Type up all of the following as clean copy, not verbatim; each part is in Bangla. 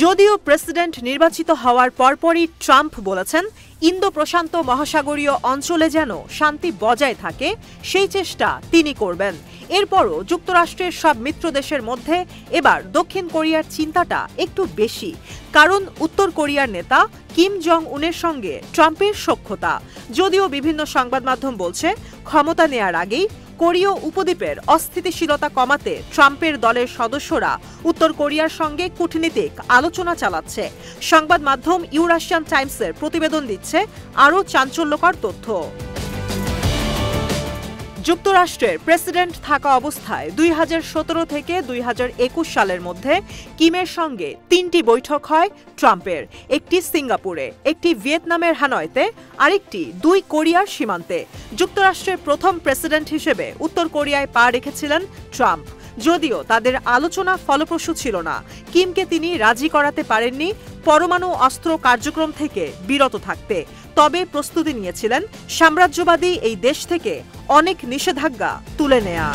যদিও প্রেসিডেন্ট নির্বাচিত হওয়ার পরপরই ট্রাম্প বলেছেন ইন্দো প্রশান্ত মহাসাগরীয় অঞ্চলে যেন শান্তি বজায় থাকে সেই চেষ্টা তিনি করবেন। এরপরও যুক্তরাষ্ট্রের সব মিত্র দেশের মধ্যে এবার দক্ষিণ কোরিয়ার চিন্তাটা একটু বেশি, কারণ উত্তর কোরিয়ার নেতা কিম জং উনের সঙ্গে ট্রাম্পের সখ্যতা। যদিও বিভিন্ন সংবাদ মাধ্যম বলছে ক্ষমতা নেয়ার আগেই কোরীয় উপদ্বীপের অস্থিতিশীলতা কমাতে ট্রাম্পের দলের সদস্যরা উত্তর কোরিয়ার সঙ্গে কূটনীতিক আলোচনা চালাচ্ছে। সংবাদ মাধ্যম ইউরাশিয়ান টাইমসের প্রতিবেদন দিচ্ছে আরও চাঞ্চল্যকর তথ্য। যুক্তরাষ্ট্রের প্রেসিডেন্ট থাকা অবস্থায় 2017 থেকে 2021 সালের মধ্যে কিমের সঙ্গে 3টি বৈঠক হয় ট্রাম্পের, একটি সিঙ্গাপুরে, একটি ভিয়েতনামের হানয়তে, আরেকটি 2 কোরিয়ার সীমান্তে। যুক্তরাষ্ট্রের প্রথম প্রেসিডেন্ট হিসেবে উত্তর কোরিয়ায় পা রেখেছিলেন ট্রাম্প। যদিও তাদের আলোচনা ফলপ্রসূ ছিল না, কিমকে তিনি রাজি করাতে পারেননি পরমাণু অস্ত্র কার্যক্রম থেকে বিরত থাকতে, তবে প্রস্তুতি নিয়েছিলেন সাম্রাজ্যবাদী এই দেশ থেকে অনেক নিষেধাজ্ঞা তুলে নেয়া।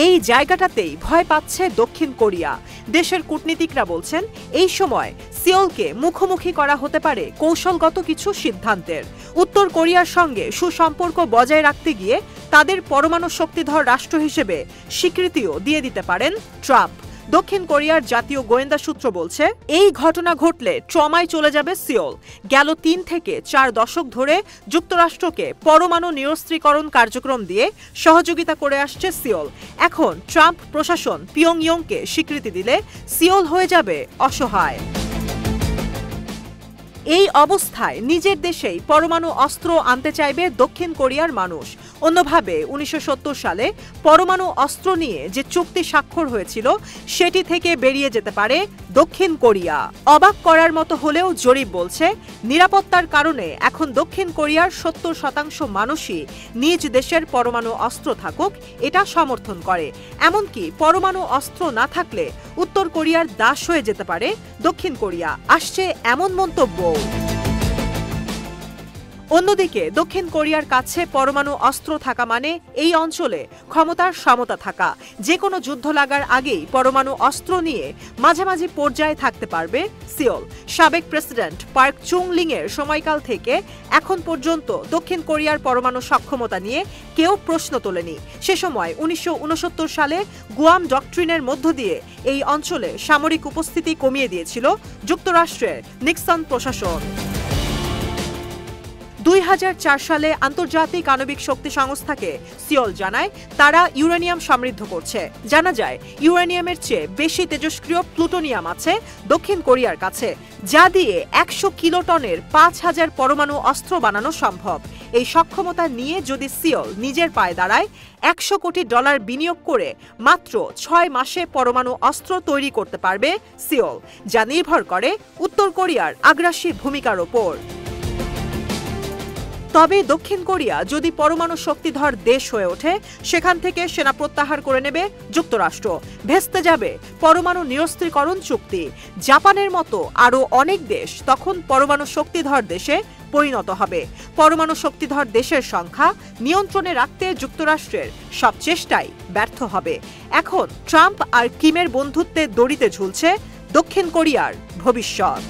এই জায়গাটাতেই ভয় পাচ্ছে দক্ষিণ কোরিয়া। দেশের কূটনীতিকরা বলছেন এই সময় সিওলকে মুখোমুখি করা হতে পারে কৌশলগত কিছু সিদ্ধান্তের। উত্তর কোরিয়ার সঙ্গে সুসম্পর্ক বজায় রাখতে গিয়ে তাদের পরমাণু শক্তিধর রাষ্ট্র হিসেবে স্বীকৃতিও দিয়ে দিতে পারেন ট্রাম্প। দক্ষিণ কোরিয়ার জাতীয় গোয়েন্দা সূত্র বলছে এই ঘটনা ঘটলে ট্রমায় চলে যাবে সিওল। গেল 3 থেকে 4 দশক ধরে যুক্তরাষ্ট্রকে পরমাণু নিরস্ত্রীকরণ কার্যক্রম দিয়ে সহযোগিতা করে আসছে সিওল। এখন ট্রাম্প প্রশাসন পিয়ংইয়ংকে স্বীকৃতি দিলে সিওল হয়ে যাবে অসহায়। এই অবস্থায় নিজের দেশেই পরমাণু অস্ত্র আনতে চাইবে দক্ষিণ কোরিয়ার মানুষ। অন্যভাবে 1970 সালে পরমাণু অস্ত্র নিয়ে যে চুক্তি স্বাক্ষর হয়েছিল সেটি থেকে বেরিয়ে যেতে পারে দক্ষিণ কোরিয়া। অবাক করার মতো হলেও জরিপ বলছে নিরাপত্তার কারণে এখন দক্ষিণ কোরিয়ার 70% মানুষই নিজ দেশের পরমাণু অস্ত্র থাকুক এটা সমর্থন করে। এমনকি পরমাণু অস্ত্র না থাকলে উত্তর কোরিয়ার দাস হয়ে যেতে পারে দক্ষিণ কোরিয়া, আসছে এমন মন্তব্য। অন্যদিকে দক্ষিণ কোরিয়ার কাছে পরমাণু অস্ত্র থাকা মানে এই অঞ্চলে ক্ষমতার সমতা থাকা। যে কোনো যুদ্ধ লাগার আগেই পরমাণু অস্ত্র নিয়ে মাঝামাঝি পর্যায়ে থাকতে পারবে সিওল। সাবেক প্রেসিডেন্ট পার্ক চুং-লিং এর সময়কাল থেকে এখন পর্যন্ত দক্ষিণ কোরিয়ার পরমাণু সক্ষমতা নিয়ে কেউ প্রশ্ন তোলেনি। সে সময় 1969 সালে গুয়াম ডক্ট্রিনের মধ্য দিয়ে এই অঞ্চলে সামরিক উপস্থিতি কমিয়ে দিয়েছিল যুক্তরাষ্ট্রের নিক্সন প্রশাসন। 2004 সালে আন্তর্জাতিক আণবিক শক্তি সংস্থাকে সিওল জানায় তারা ইউরেনিয়াম সমৃদ্ধ করছে। জানা যায় ইউরেনিয়ামের চেয়ে বেশি তেজস্ক্রিয় প্লুটোনিয়াম আছে দক্ষিণ কোরিয়ার কাছে, যা দিয়ে 100 কিলোটনের 5000 পরমাণু অস্ত্র বানানো সম্ভব। এই সক্ষমতা নিয়ে যদি সিওল নিজের পায়ে দাঁড়ায়, $100 কোটি বিনিয়োগ করে মাত্র 6 মাসে পরমাণু অস্ত্র তৈরি করতে পারবে সিওল, যা নির্ভর করে উত্তর কোরিয়ার আগ্রাসী ভূমিকার ওপর। তবে দক্ষিণ কোরিয়া যদি পরমাণু শক্তিধর দেশ হয়ে ওঠে, সেখান থেকে সেনা প্রত্যাহার করে নেবে যুক্তরাষ্ট্র। ভেস্তে যাবে পরমাণু নিরস্ত্রীকরণ চুক্তি। জাপানের মতো আরও অনেক দেশ তখন পরমাণু শক্তিধর দেশে পরিণত হবে। পরমাণু শক্তিধর দেশের সংখ্যা নিয়ন্ত্রণে রাখতে যুক্তরাষ্ট্রের সব চেষ্টাই ব্যর্থ হবে। এখন ট্রাম্প আর কিমের বন্ধুত্বের দড়িতে ঝুলছে দক্ষিণ কোরিয়ার ভবিষ্যৎ।